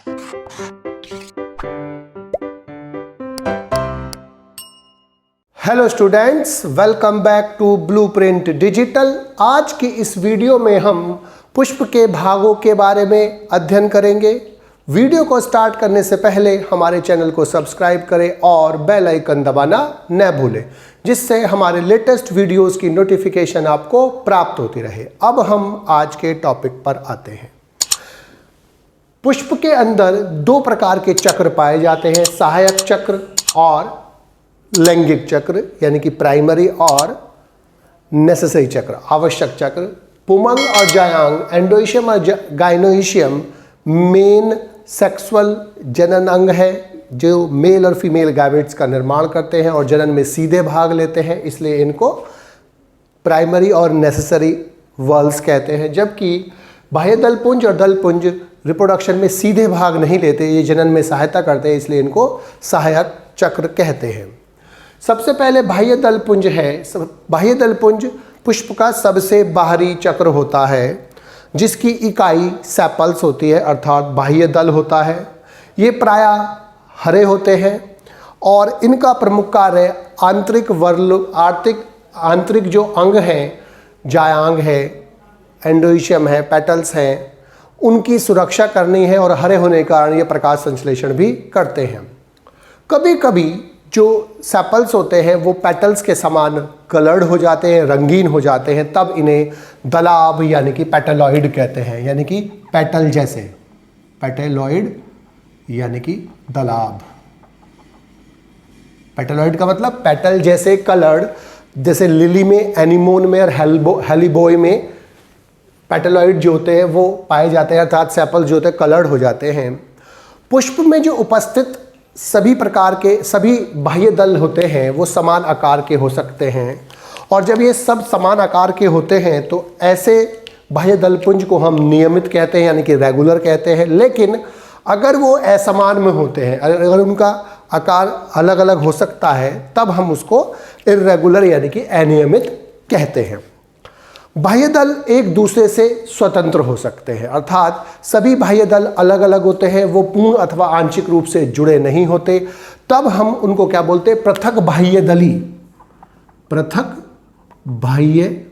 Hello students, welcome back to Blueprint Digital. आज की इस वीडियो में हम पुष्प के भागों के बारे में अध्ययन करेंगे। वीडियो को स्टार्ट करने से पहले हमारे चैनल को सब्सक्राइब करें और बेल आइकन दबाना न भूलें, जिससे हमारे लेटेस्ट वीडियोस की नोटिफिकेशन आपको प्राप्त होती रहे। अब हम आज के टॉपिक पर आते हैं। पुष्प के अंदर दो प्रकार के चक्र पाए जाते हैं, सहायक चक्र और लैंगिक चक्र, यानी कि प्राइमरी और नेसेसरी चक्र, आवश्यक चक्र। पुमंग और जायांग, एंडोइशियम और गाइनोइशियम मेन सेक्सुअल जनन अंग है जो मेल और फीमेल गैमेट्स का निर्माण करते हैं और जनन में सीधे भाग लेते हैं, इसलिए इनको प्राइमरी और नेसेसरी वर्ल्स कहते हैं। जबकि बाह्य दलपुंज और दलपुंज रिप्रोडक्शन में सीधे भाग नहीं लेते, ये जनन में सहायता करते हैं, इसलिए इनको सहायक चक्र कहते हैं। सबसे पहले बाह्य दलपुंज है। बाह्य दलपुंज पुष्प का सबसे बाहरी चक्र होता है, जिसकी इकाई सेपल्स होती है, अर्थात बाह्य दल होता है। ये प्रायः हरे होते हैं और इनका प्रमुख कार्य आंतरिक जो अंग हैं, जायांग है, एंडोइशियम है, पेटल्स हैं, उनकी सुरक्षा करनी है और हरे होने के कारण ये प्रकाश संश्लेषण भी करते हैं। कभी कभी जो सेपल्स होते हैं वो पेटल्स के समान कलर्ड हो जाते हैं, रंगीन हो जाते हैं, तब इन्हें दलाभ यानी कि पेटलॉइड कहते हैं, यानी कि पेटल जैसे, पेटलॉइड यानी कि दलाभ। पेटलॉइड का मतलब पेटल जैसे कलर्ड, जैसे लिली में, एनीमोन में और हेलिबोय में पेटलॉइड जो होते हैं वो पाए जाते हैं, अर्थात सेपल जो होते हैं कलर्ड हो जाते हैं। पुष्प में जो उपस्थित सभी प्रकार के सभी बाह्य दल होते हैं वो समान आकार के हो सकते हैं, और जब ये सब समान आकार के होते हैं तो ऐसे बाह्य दलपुंज को हम नियमित कहते हैं, यानी कि रेगुलर कहते हैं। लेकिन अगर वो असमान में होते हैं, अगर उनका आकार अलग अलग हो सकता है, तब हम उसको इर्रेगुलर यानी कि अनियमित कहते हैं। बाह्य दल एक दूसरे से स्वतंत्र हो सकते हैं, अर्थात सभी बाह्य दल अलग अलग होते हैं, वो पूर्ण अथवा आंशिक रूप से जुड़े नहीं होते, तब हम उनको क्या बोलते हैं? पृथक बाह्य दली। पृथक बाह्य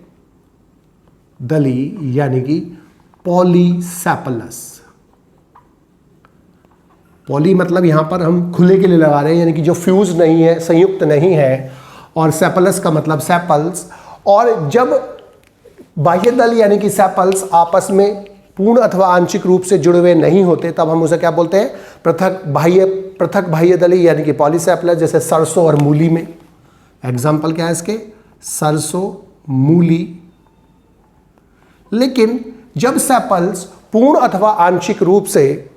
दली यानी कि पॉलीसेपलस। पॉली मतलब यहां पर हम खुले के लिए लगा रहे हैं, यानी कि जो फ्यूज नहीं है, संयुक्त नहीं है, और सेपलस का मतलब सेपल्स। और जब बाह्य दल यानी कि सेपल्स आपस में पूर्ण अथवा आंशिक रूप से जुड़े हुए नहीं होते, तब हम उसे क्या बोलते हैं? पृथक बाह्य दली यानी कि पॉलीसेपलस। जैसे सरसों और मूली में, एग्जाम्पल क्या है इसके? सरसों, मूली। लेकिन जब सेपल्स पूर्ण अथवा आंशिक रूप से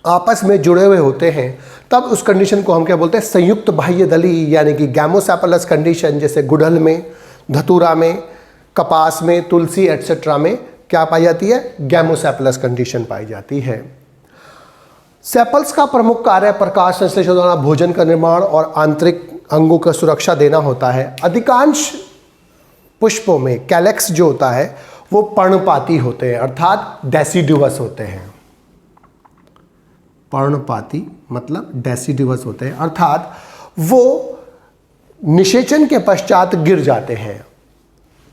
आपस में जुड़े हुए होते हैं, तब उस कंडीशन को हम क्या बोलते हैं? संयुक्त बाह्य दली यानी कि गैमोसेपलस कंडीशन। जैसे गुड़हल में, धतूरा में, कपास में, तुलसी एटसेट्रा में क्या पाई जाती है? गैमोसेपलस कंडीशन पाई जाती है। सेपल्स का प्रमुख कार्य प्रकाश संश्लेषण द्वारा भोजन का निर्माण और आंतरिक अंगों का सुरक्षा देना होता है। अधिकांश पुष्पों में कैलेक्स जो होता है वो पर्णपाती होते हैं, अर्थात डेसिडुअस होते हैं। पर्णपाती मतलब डेसिडुअस होते हैं, अर्थात वो निषेचन के पश्चात गिर जाते हैं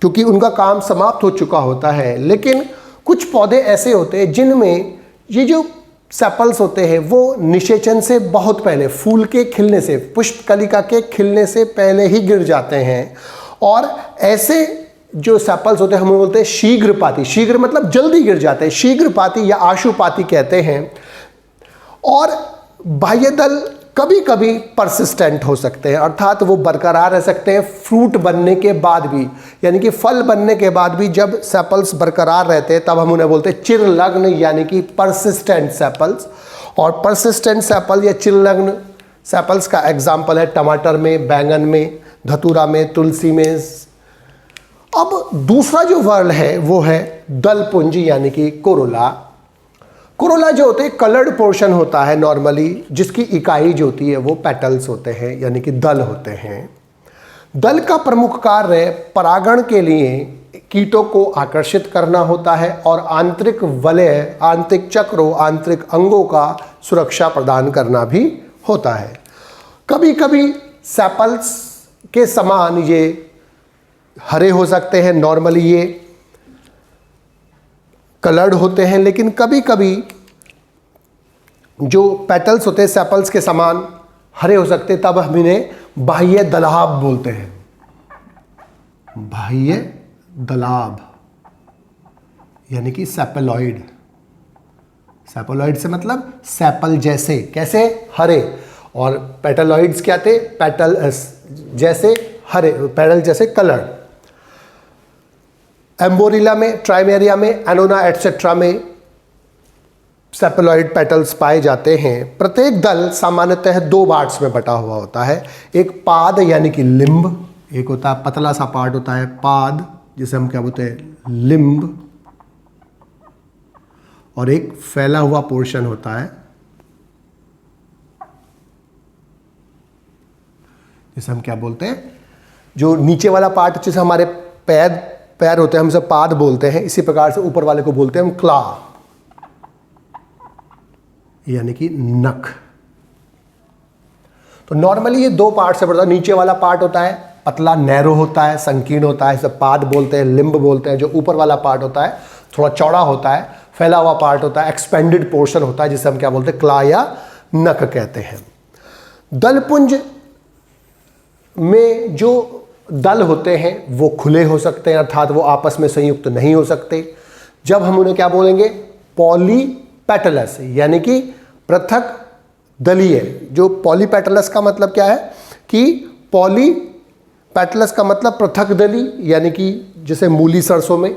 क्योंकि उनका काम समाप्त हो चुका होता है। लेकिन कुछ पौधे ऐसे होते हैं जिनमें ये जो सेपल्स होते हैं वो निषेचन से बहुत पहले, फूल के खिलने से, पुष्प कलिका के खिलने से पहले ही गिर जाते हैं। और ऐसे जो सेपल्स होते हैं हम बोलते हैं शीघ्रपाती। शीघ्र मतलब जल्दी गिर जाते हैं, शीघ्रपाती या आशुपाती कहते हैं। और बाह्य दल कभी कभी परसिस्टेंट हो सकते हैं, अर्थात वो बरकरार रह सकते हैं फ्रूट बनने के बाद भी, यानी कि फल बनने के बाद भी जब सेपल्स बरकरार रहते हैं तब हम उन्हें बोलते हैं चिरलग्न यानी कि परसिस्टेंट सेपल्स। और परसिस्टेंट सेपल या चिरलग्न सेपल्स का एग्जाम्पल है टमाटर में, बैंगन में, धतूरा में, तुलसी में। अब दूसरा जो वर्ड है वो है दलपुंज यानी कि कोरोला। कोरोला जो होते हैं कलर्ड पोर्शन होता है नॉर्मली, जिसकी इकाई जो होती है वो पेटल्स होते हैं यानी कि दल होते हैं। दल का प्रमुख कार्य परागण के लिए कीटों को आकर्षित करना होता है और आंतरिक वलय, आंतरिक चक्रों, आंतरिक अंगों का सुरक्षा प्रदान करना भी होता है। कभी कभी सेपल्स के समान ये हरे हो सकते हैं, नॉर्मली ये कलर्ड होते हैं, लेकिन कभी कभी जो पेटल्स होते हैं सेपल्स के समान हरे हो सकते हैं, तब हम इन्हें बाह्य दलाभ बोलते हैं। बाह्य दलाभ यानी कि सेपेलॉइड। सेपेलॉइड से मतलब सेपल जैसे, कैसे? हरे। और पेटलॉइड्स क्या थे? पेटल जैसे हरे, पेटल जैसे कलर। एम्बोरिला में, ट्राइमेरिया में, एनोना एटसेट्रा में सेपेलॉइड पेटल्स पाए जाते हैं। प्रत्येक दल सामान्यतः 2 पार्ट्स में बटा हुआ होता है। एक पाद यानी कि लिम्ब, एक होता है पतला सा पार्ट होता है पाद, जिसे हम क्या बोलते हैं? लिम्ब। और एक फैला हुआ पोर्शन होता है जिसे हम क्या बोलते हैं? जो नीचे वाला पार्ट, जिसे हमारे पैर होते हैं, हम सब पाद बोलते हैं। इसी प्रकार से ऊपर वाले को बोलते हैं हम क्ला, यानी कि नख। तो नॉर्मली ये 2 पार्ट से बढ़ता है। नीचे वाला पार्ट होता है पतला, नैरो होता है, संकीर्ण होता है, इसे पाद बोलते हैं, लिम्ब बोलते हैं। जो ऊपर वाला पार्ट होता है थोड़ा चौड़ा होता है, फैला हुआ पार्ट होता है, एक्सपेंडेड पोर्शन होता है, जिसे हम क्या बोलते हैं? क्ला या नख कहते हैं। दलपुंज में जो दल होते हैं वो खुले हो सकते हैं, अर्थात वो आपस में संयुक्त नहीं हो सकते। जब हम उन्हें क्या बोलेंगे? पॉलीपेटलस, यानी कि पृथक दलीय। जो पॉलीपेटलस का मतलब क्या है कि पॉलीपेटलस का मतलब पृथक दली, यानी कि जैसे मूली सरसों में।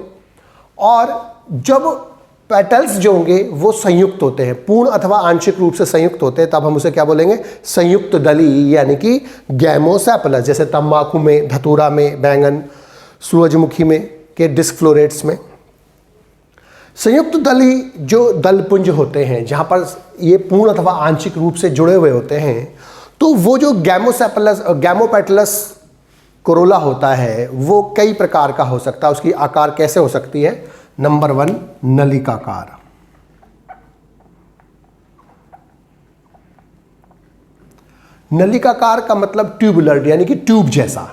और जब पेटल्स जो होंगे वो संयुक्त होते हैं, पूर्ण अथवा आंशिक रूप से संयुक्त होते हैं, तब हम उसे क्या बोलेंगे? संयुक्त दली, यानी कि गैमोसेपलस। जैसे तंबाकू में, धतूरा में, बैंगन, सूरजमुखी में के डिस्क फ्लोरेट्स में। संयुक्त दली जो दलपुंज होते हैं, जहाँ पर ये पूर्ण अथवा आंशिक रूप से जुड़े हुए होते हैं, तो वो जो गैमोपेटलस कोरोला होता है वो कई प्रकार का हो सकता है। उसकी आकार कैसे हो सकती है? नंबर 1, नलिकाकार। नलिकाकार का मतलब ट्यूबुलर, यानी कि ट्यूब जैसा।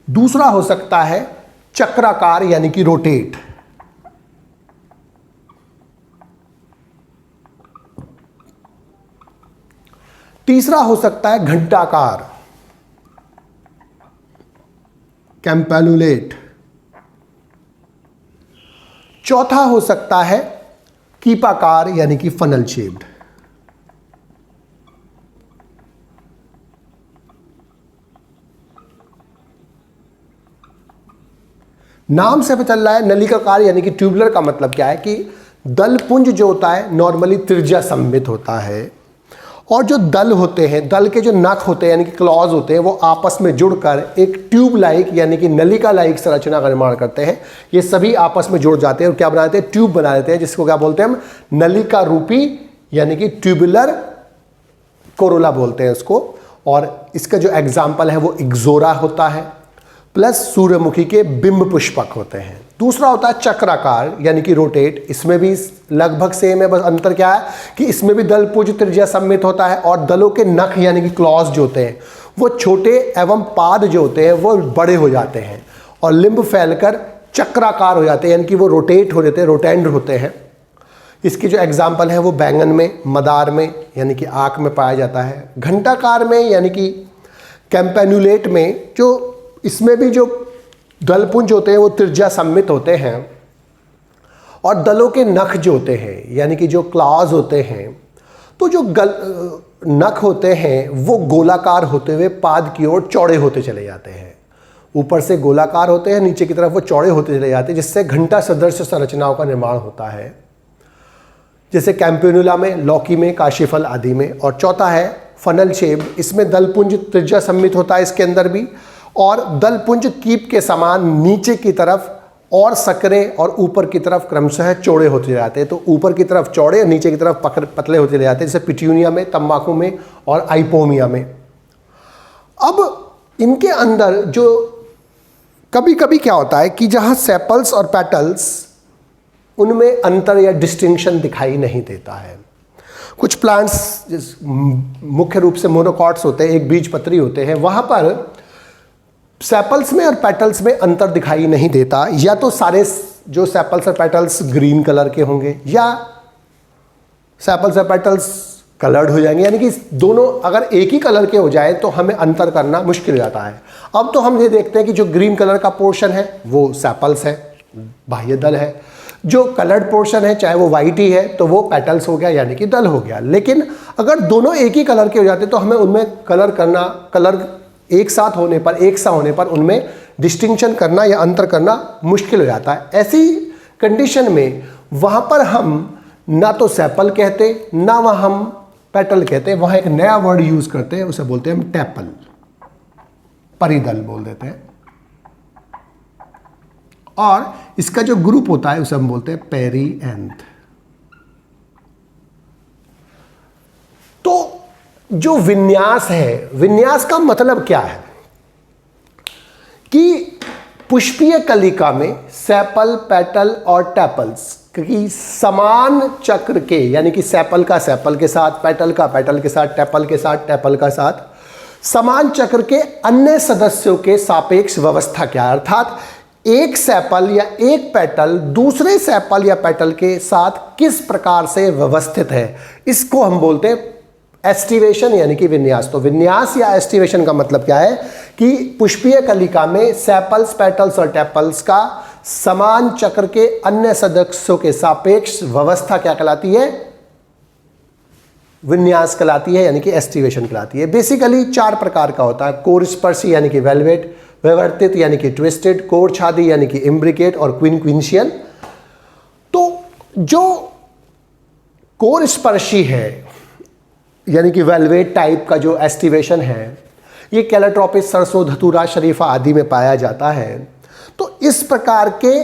दूसरा हो सकता है चक्राकार, यानी कि रोटेट। तीसरा हो सकता है घंटाकार, कैंपेनुलेट। चौथा हो सकता है कीपाकार, यानी कि फनल शेप्ड। नाम से पता चल रहा है नलिकाकार यानी कि ट्यूबुलर का मतलब क्या है कि दलपुंज जो होता है नॉर्मली त्रिज्या सममित होता है, और जो दल होते हैं, दल के जो नख होते हैं यानी कि क्लॉज होते हैं, वो आपस में जुड़कर एक ट्यूब लाइक यानी कि नलिका लाइक संरचना का निर्माण करते हैं। ये सभी आपस में जुड़ जाते हैं और क्या बना देते हैं? ट्यूब बना देते हैं, जिसको क्या बोलते हैं हम? नलिका रूपी, यानी कि ट्यूबुलर कोरोला बोलते हैं इसको। और इसका जो एग्जाम्पल है वो इग्जोरा होता है, प्लस सूर्यमुखी के बिंब पुष्पक होते हैं। दूसरा होता है चक्राकार, यानी कि रोटेट। इसमें भी लगभग सेम है, बस अंतर क्या है कि इसमें भी दलपुंज त्रिज्या सममित होता है और दलों के नख यानी कि क्लॉज जो होते हैं वो छोटे एवं पाद जो होते हैं वो बड़े हो जाते हैं और लिंब फैलकर चक्राकार हो जाते हैं, यानी कि वो रोटेट हो जाते हैं, रोटेंड होते हैं। इसकी जो एग्जाम्पल है वो बैंगन में, मदार में यानी कि आँख में पाया जाता है। घंटाकार में यानी कि कैंपेनुलेट में, जो इसमें भी जो दलपुंज होते हैं वो त्रिज्या सममित होते हैं और दलों के नख जो होते हैं यानी कि जो क्लॉज होते हैं, तो जो नख होते हैं वो गोलाकार होते हुए पाद की ओर चौड़े होते चले जाते हैं। ऊपर से गोलाकार होते हैं, नीचे की तरफ वो चौड़े होते चले जाते हैं, जिससे घंटा सदृश संरचनाओं का निर्माण होता है, जैसे कैंपेनुला में, लौकी में, काशीफल आदि में। और चौथा है फनल शेप। इसमें दलपुंज त्रिज्या सममित होता है इसके अंदर भी, और दलपुंज कीप के समान नीचे की तरफ और सकरे और ऊपर की तरफ क्रमशः चौड़े होते जाते हैं। तो ऊपर की तरफ चौड़े और नीचे की तरफ पतले होते चले जाते हैं, जैसे पिट्यूनिया में, तंबाकू में और आइपोमिया में। अब इनके अंदर जो कभी कभी क्या होता है कि जहाँ सेपल्स और पेटल्स उनमें अंतर या डिस्टिंक्शन दिखाई नहीं देता है। कुछ प्लांट्स मुख्य रूप से मोनोकॉट्स होते हैं, एक बीजपत्री होते हैं, वहाँ पर सेपल्स में और पेटल्स में अंतर दिखाई नहीं देता। या तो सारे जो सेपल्स और पेटल्स ग्रीन कलर के होंगे या सेपल्स और पेटल्स कलर्ड हो जाएंगे, यानी कि दोनों अगर एक ही कलर के हो जाए तो हमें अंतर करना मुश्किल हो जाता है। अब तो हम ये देखते हैं कि जो ग्रीन कलर का पोर्शन है वो सेपल्स है, बाह्य दल है, जो कलर्ड पोर्शन है चाहे वो वाइट ही है तो वो पेटल्स हो गया यानी कि दल हो गया। लेकिन अगर दोनों एक ही कलर के हो जाते तो हमें उनमें कलर एक साथ होने पर, एक सा होने पर उनमें डिस्टिंक्शन करना या अंतर करना मुश्किल हो जाता है। ऐसी कंडीशन में वहाँ पर हम ना तो सेपल कहते ना वहाँ हम पेटल कहते हैं, वहाँ एक नया वर्ड यूज करते हैं, उसे बोलते हैं हम टैपल, परिदल बोल देते हैं। और इसका जो ग्रुप होता है उसे हम बोलते हैं पेरीएंथ। तो जो विन्यास है, विन्यास का मतलब क्या है कि पुष्पीय कलिका में सेपल, पेटल और टैपल्स क्योंकि समान चक्र के, यानी कि सेपल का सेपल के साथ, पेटल का पेटल के साथ, टैपल के साथ टैपल का साथ, समान चक्र के अन्य सदस्यों के सापेक्ष व्यवस्था क्या है, अर्थात एक सेपल या एक पेटल दूसरे सेपल या पेटल के साथ किस प्रकार से व्यवस्थित है, इसको हम बोलते हैं एस्टिवेशन यानी कि विन्यास। तो विन्यास या एस्टिवेशन का मतलब क्या है कि पुष्पीय कलिका में सेपल्स, पेटल्स और टैपल्स का समान चक्र के अन्य सदस्यों के सापेक्ष व्यवस्था क्या कहलाती है, विन्यास कहलाती है, यानी कि एस्टिवेशन कहलाती है। बेसिकली 4 प्रकार का होता है, कोरस्पर्शी यानी कि वेलवेट, विवर्तित यानी कि ट्विस्टेड, कोरछादी यानी कि इम्ब्रिकेट और क्विनक्विंशियन। तो जो कोरस्पर्शी है यानी कि वेलवेट टाइप का जो एस्टिवेशन है, ये कैलोट्रोपिस, सरसों, धतूरा, शरीफा आदि में पाया जाता है। तो इस प्रकार के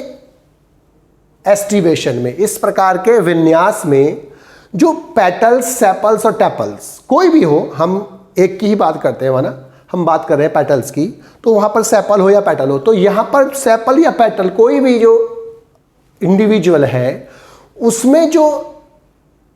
एस्टिवेशन में, इस प्रकार के विन्यास में जो पेटल्स, सेपल्स और टैपल्स कोई भी हो, हम एक की ही बात करते हैं वहाँ, हम बात कर रहे हैं पेटल्स की, तो वहाँ पर सेपल हो या पेटल हो, तो यहाँ पर सेपल या पेटल कोई भी जो इंडिविजुअल है उसमें जो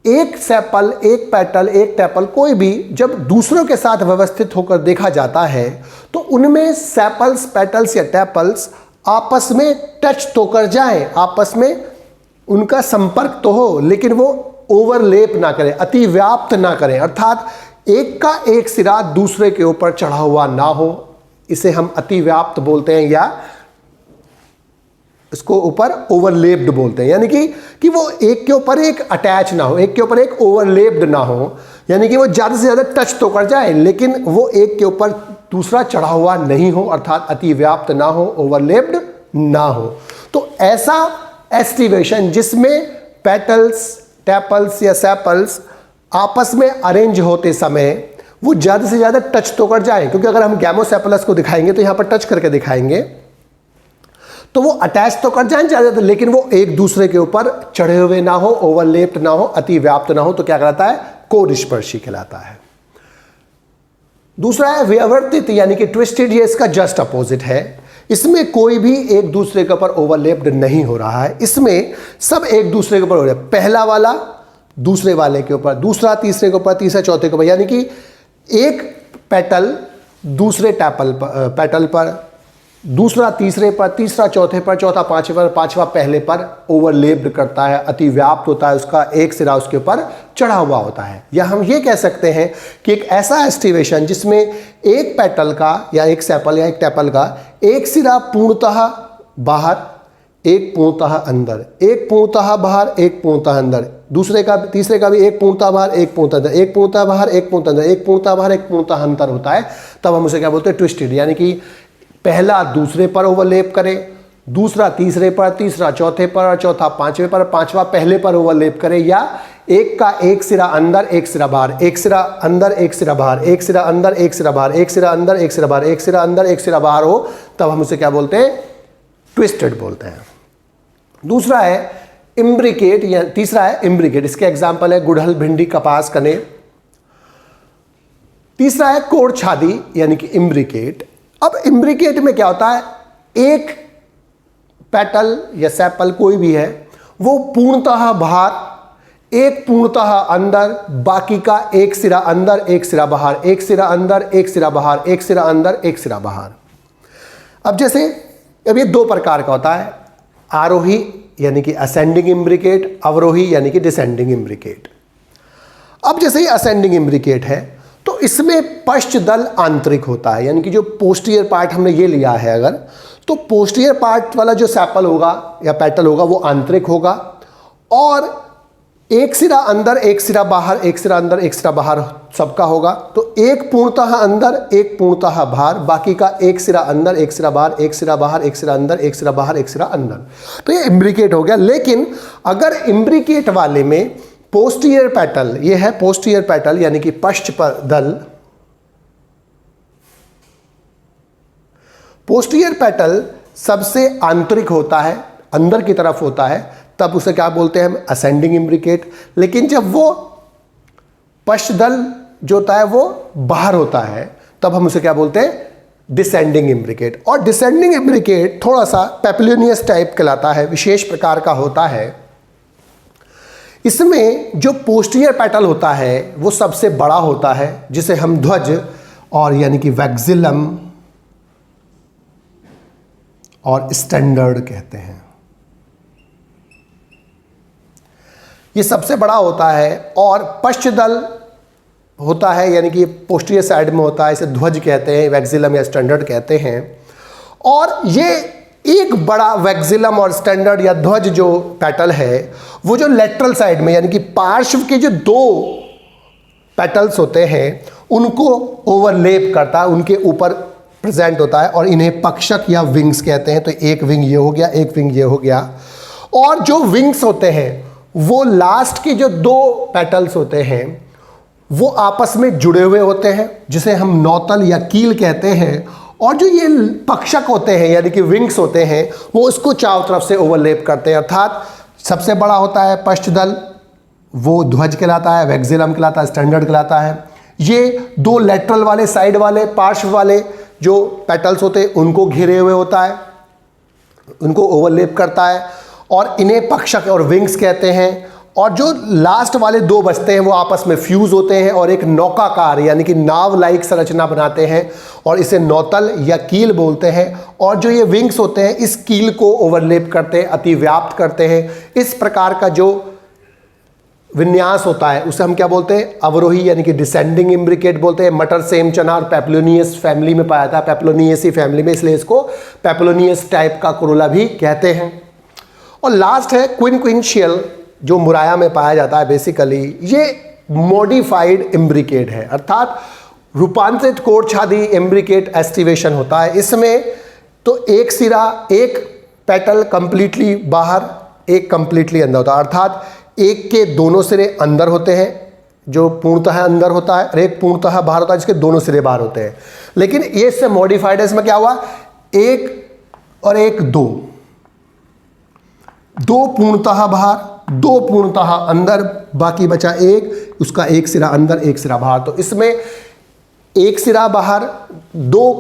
एक सेपल, एक पेटल, एक टैपल कोई भी जब दूसरों के साथ व्यवस्थित होकर देखा जाता है तो उनमें सेपल्स, पेटल्स या टैपल्स आपस में टच तो कर जाएं, आपस में उनका संपर्क तो हो, लेकिन वो ओवरलेप ना करें, अतिव्याप्त ना करें, अर्थात एक का एक सिरा दूसरे के ऊपर चढ़ा हुआ ना हो, इसे हम अतिव्याप्त बोलते हैं या इसको ऊपर ओवरलेप्ड बोलते हैं। यानी कि वो एक के ऊपर एक अटैच ना हो, एक के ऊपर एक ओवरलेप्ड ना हो, यानी कि वो ज़्यादा से ज़्यादा टच तो कर जाए लेकिन वो एक के ऊपर दूसरा चढ़ा हुआ नहीं हो, अर्थात अतिव्याप्त ना हो, ओवरलेप्ड ना हो। तो ऐसा एस्टिवेशन जिसमें पेटल्स, टैपल्स या सेपल्स आपस में अरेंज होते समय वो ज़्यादा से ज़्यादा टच तो कर जाए, क्योंकि अगर हम गैमोसेपलस को दिखाएंगे तो यहाँ पर टच करके दिखाएंगे तो वो अटैच तो कर जाए ज़्यादा, लेकिन वो एक दूसरे के ऊपर चढ़े हुए ना हो, ओवरलेप्ड ना हो, अतिव्याप्त ना हो, तो क्या कहलाता है, कोरस्पर्शी कहलाता है। दूसरा है विवर्तित यानी कि ट्विस्टेड, ये इसका जस्ट अपोजिट है। इसमें कोई भी एक दूसरे के ऊपर ओवरलेप्ड नहीं हो रहा है, इसमें सब एक दूसरे के ऊपर हो रहा है, पहला वाला दूसरे वाले के ऊपर, दूसरा तीसरे के ऊपर, तीसरा चौथे के ऊपर, यानी कि एक पेटल दूसरे पेटल पर, दूसरा तीसरे पर, तीसरा चौथे पर, चौथा पांचवे पर, पांचवा पहले पर ओवरलेप्ड करता है, अतिव्याप्त होता है, उसका एक सिरा उसके ऊपर चढ़ा हुआ होता है। या हम ये कह सकते हैं कि एक ऐसा एस्टिवेशन जिसमें एक पेटल का या एक सेपल या एक टैपल का एक सिरा पूर्णतः बाहर, एक पूर्णतः अंदर, एक पूर्णतः बाहर, एक पूर्णतः अंदर, दूसरे का, तीसरे का भी एक पूर्णतः बाहर, एक पूर्णतः अंदर, एक पूर्णतः बाहर, एक पूर्णतः अंदर, एक पूर्णतः बाहर, एक पूर्णतः अंतर होता है, तब हम उसे क्या बोलते हैं, ट्विस्टेड। यानी कि पहला दूसरे पर ओवरलेप करे, दूसरा तीसरे पर, तीसरा चौथे पर, चौथा पांचवे पर, पांचवा पहले पर ओवरलेप करे, या एक का एक सिरा अंदर, एक सिरा बाहर, एक सिरा अंदर, एक सिरा बाहर, एक सिरा अंदर, एक सिरा बाहर, एक सिरा अंदर, एक सिरा बाहर, एक सिरा अंदर, एक सिरा बाहर हो, तब हम उसे क्या बोलते हैं, ट्विस्टेड बोलते हैं। दूसरा है इम्ब्रिकेट, या तीसरा है इम्ब्रिकेट, इसके एग्जाम्पल है गुड़हल, भिंडी, कपास, कने। तीसरा है कोरछादी यानी कि इम्ब्रिकेट। अब इम्ब्रिकेट में क्या होता है, एक पेटल या सेपल कोई भी है वो पूर्णतः बाहर, एक पूर्णतः अंदर, बाकी का एक सिरा अंदर एक सिरा बाहर, एक सिरा अंदर एक सिरा बाहर, एक सिरा अंदर एक सिरा बाहर। अब जैसे अब ये दो प्रकार का होता है, आरोही यानी कि असेंडिंग इम्ब्रिकेट, अवरोही यानी कि डिसेंडिंग इम्ब्रिकेट। अब जैसे ये असेंडिंग इम्ब्रिकेट है तो इसमें पश्चदल आंतरिक होता है, यानी कि जो पोस्टीरियर पार्ट हमने ये लिया है अगर, तो पोस्टीरियर पार्ट वाला जो सेपल होगा या पेटल होगा वो आंतरिक होगा, और एक सिरा अंदर एक सिरा बाहर, एक सिरा अंदर एक सिरा बाहर सबका होगा। तो एक पूर्णतः अंदर एक पूर्णतः बाहर, बाकी का एक सिरा अंदर एक सिरा बाहर, एक सिरा बाहर एक सिरा अंदर एक सिरा बाहर एक सिरा अंदर, तो ये इम्ब्रिकेट हो गया। लेकिन अगर इम्ब्रिकेट वाले में पोस्टीरियर पेटल, ये है पोस्टीरियर पेटल यानी कि पश्चदल, पोस्टीरियर पेटल सबसे आंतरिक होता है, अंदर की तरफ होता है, तब उसे क्या बोलते हैं हम, असेंडिंग इम्ब्रिकेट। लेकिन जब वो पश्चदल जो होता है वो बाहर होता है तब हम उसे क्या बोलते हैं, डिसेंडिंग इम्ब्रिकेट। और डिसेंडिंग इम्ब्रिकेट थोड़ा सा पेप्लोनियस टाइप कहलाता है, विशेष प्रकार का होता है। इसमें जो पोस्टीरियर पेटल होता है वो सबसे बड़ा होता है, जिसे हम ध्वज और यानी कि वैक्सिलम और स्टैंडर्ड कहते हैं। ये सबसे बड़ा होता है। और पश्चदल होता है यानी कि पोस्टीरियर साइड में होता है, इसे ध्वज कहते हैं, वैक्सिलम या स्टैंडर्ड कहते हैं। और ये एक बड़ा वैक्सिलम और स्टैंडर्ड या ध्वज जो पेटल है वो जो लेटरल साइड में यानी कि पार्श्व के जो दो पेटल्स होते हैं उनको ओवरलेप करता है, उनके ऊपर प्रेजेंट होता है, और इन्हें पक्षक या विंग्स कहते हैं। तो एक विंग ये हो गया, एक विंग ये हो गया। और जो विंग्स होते हैं वो लास्ट के जो दो पेटल्स होते हैं वो आपस में जुड़े हुए होते हैं, जिसे हम नौतल या कील कहते हैं। और जो ये पक्षक होते हैं यानी कि विंग्स होते हैं वो उसको चारों तरफ से ओवरलेप करते हैं। अर्थात सबसे बड़ा होता है पश्चदल, वो ध्वज कहलाता है, वैक्सिलम कहलाता है, स्टैंडर्ड कहलाता है। ये दो लेटरल वाले, साइड वाले, पार्श्व वाले जो पेटल्स होते हैं उनको घेरे हुए होता है, उनको ओवरलेप करता है, और इन्हें पक्षक और विंग्स कहते हैं। और जो लास्ट वाले दो बचते हैं वो आपस में फ्यूज होते हैं और एक नौकाकार यानी कि नाव लाइक संरचना बनाते हैं, और इसे नौतल या कील बोलते हैं। और जो ये विंग्स होते हैं इस कील को ओवरलेप करते हैं, अतिव्याप्त करते हैं। इस प्रकार का जो विन्यास होता है उसे हम क्या बोलते हैं, अवरोही यानी कि डिसेंडिंग इम्ब्रिकेट बोलते हैं। मटर, सेम, चना और पेप्लोनियस फैमिली में पाया था, पेप्लोनियसी फैमिली में, इसलिए इसको पेप्लोनियस टाइप का कोरोला भी कहते हैं। और लास्ट है क्विनक्विंशियल, जो मुराया में पाया जाता है। बेसिकली ये मॉडिफाइड इम्ब्रिकेट है, अर्थात रूपांतरित कोढ़छादी इम्ब्रिकेट एस्टिवेशन होता है। इसमें तो एक सिरा, एक पेटल कंप्लीटली बाहर, एक कंप्लीटली अंदर होता है। अर्थात एक के दोनों सिरे अंदर होते हैं जो पूर्णतः अंदर होता है, और एक पूर्णतः बाहर होता है जिसके दोनों सिरे बाहर होते हैं। लेकिन ये इससे मॉडिफाइड है, इसमें क्या हुआ, एक और एक, दो पूर्णतः बाहर, दो पूर्णतः अंदर, बाकी बचा एक, उसका एक सिरा अंदर एक सिरा बाहर। तो इसमें एक सिरा बाहर, दो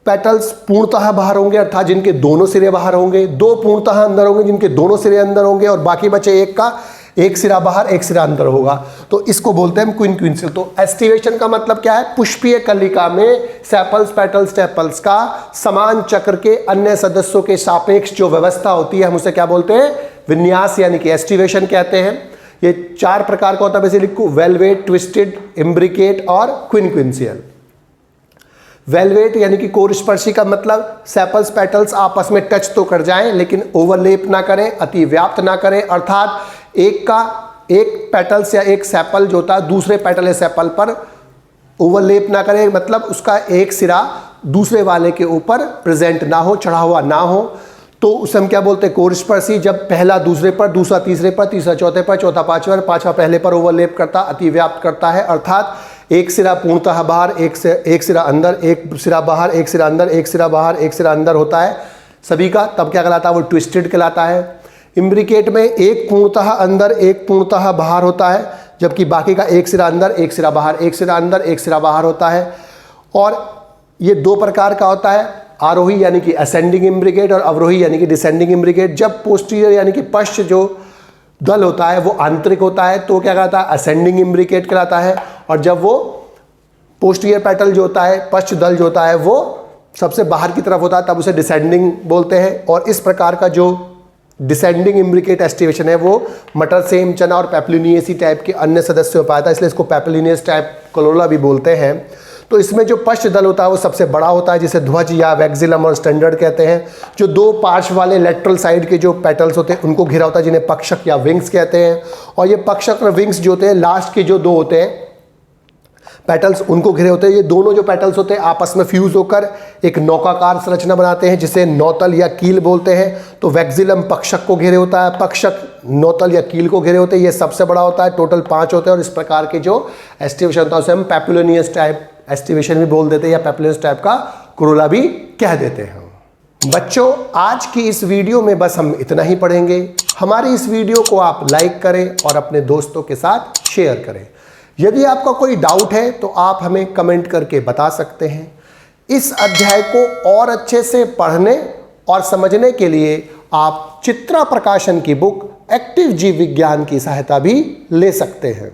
पेटल्स पूर्णतः बाहर होंगे अर्थात जिनके दोनों सिरे बाहर होंगे, दो पूर्णतः अंदर होंगे जिनके दोनों सिरे अंदर होंगे, और बाकी बचे एक का एक सिरा बाहर एक सिरा अंदर होगा। तो इसको बोलते हैं क्विनक्विंशियल। तो एस्टिवेशन का मतलब क्या है, पुष्पीय कलिका में सेपल्स, पेटल्स, स्टेपल्स का समान चक्र के अन्य सदस्यों के सापेक्ष जो व्यवस्था होती है हम उसे क्या बोलते हैं, विन्यास यानी कि एस्टिवेशन कहते हैं। ये चार प्रकार का होता है बेसिकली, वेलवेट, ट्विस्टेड, इम्ब्रिकेट और क्विनक्विंशियल। वेलवेट यानी कि कोरस्पर्शी का मतलब सेपल्स, पेटल्स आपस में टच तो कर जाएं लेकिन ओवरलेप ना करें, अतिव्याप्त ना करें। अर्थात एक पेटल्स या एक सेपल जो होता है दूसरे पेटल या सेपल पर ओवरलेप ना करे, मतलब उसका एक सिरा दूसरे वाले के ऊपर प्रेजेंट ना हो, चढ़ा हुआ ना हो। तो उसे हम क्या बोलते हैं, कोरस्पर्शी। जब पहला दूसरे पर, दूसरा तीसरे पर, तीसरा चौथे पर, चौथा पांचवा, पांचवा पहले पर ओवरलेप करता, अतिव्याप्त करता है। अर्थात एक सिरा पूर्णतः बाहर, एक सिरा अंदर, एक सिरा बाहर, एक सिरा अंदर, एक सिरा बाहर, एक सिरा अंदर होता है सभी का, तब क्या कहलाता है, वो ट्विस्टेड कहलाता है। इम्ब्रिकेट में एक पूर्णतः अंदर, एक पूर्णतः बाहर होता है, जबकि बाकी का एक सिरा अंदर, एक सिरा बाहर, एक सिरा अंदर, एक सिरा बाहर होता है। और ये दो प्रकार का होता है, आरोही यानी कि असेंडिंग इम्ब्रिकेट और अवरोही यानी कि डिसेंडिंग इम्ब्रिकेट। जब पोस्टीरियर यानी कि पश्च जो दल होता है वो आंतरिक होता है तो क्या कहलाता है, असेंडिंग इम्ब्रिकेट कहलाता है। और जब वो पोस्टीरियर पेटल जो होता है, पश्च दल जो होता है वो सबसे बाहर की तरफ होता है, तब उसे डिसेंडिंग बोलते हैं। और इस प्रकार का जो डिसेंडिंग इम्ब्रिकेट एस्टिवेशन है वो मटर, सेम, चना और पेप्लिनियसी टाइप के अन्य सदस्यों में पाया जाता है, इसलिए इसको पेप्लिनियस टाइप कोलोला भी बोलते हैं। तो इसमें जो पश्च दल होता है वो सबसे बड़ा होता है, जिसे ध्वज या वैक्सिलम और स्टैंडर्ड कहते हैं। जो दो पार्श्व वाले लेटरल साइड के जो पेटल्स होते हैं उनको घिरा होता है, जिन्हें पक्षक या विंग्स कहते हैं। और ये पक्षक और विंग्स जो होते हैं लास्ट के जो दो होते हैं पेटल्स उनको घिरे होते हैं। ये दोनों जो पेटल्स होते हैं आपस में फ्यूज होकर एक नौकाकार संरचना बनाते हैं जिसे नौतल या कील बोलते हैं। तो वैक्सिलम पक्षक को घेरे होता है, पक्षक नौतल या कील को घेरे होते हैं। ये सबसे बड़ा होता है, टोटल 5 होते हैं। और इस प्रकार के जो एस्टिवेशन होता है उसे हम पेप्युलिनियस टाइप एस्टिवेशन भी बोल देते हैं या पेप्युलिनियस टाइप का कोरोला भी कह देते हैं। बच्चों, आज की इस वीडियो में बस हम इतना ही पढ़ेंगे। हमारी इस वीडियो को आप लाइक करें और अपने दोस्तों के साथ शेयर करें। यदि आपका कोई डाउट है तो आप हमें कमेंट करके बता सकते हैं। इस अध्याय को और अच्छे से पढ़ने और समझने के लिए आप चित्रा प्रकाशन की बुक एक्टिव जीव विज्ञान की सहायता भी ले सकते हैं।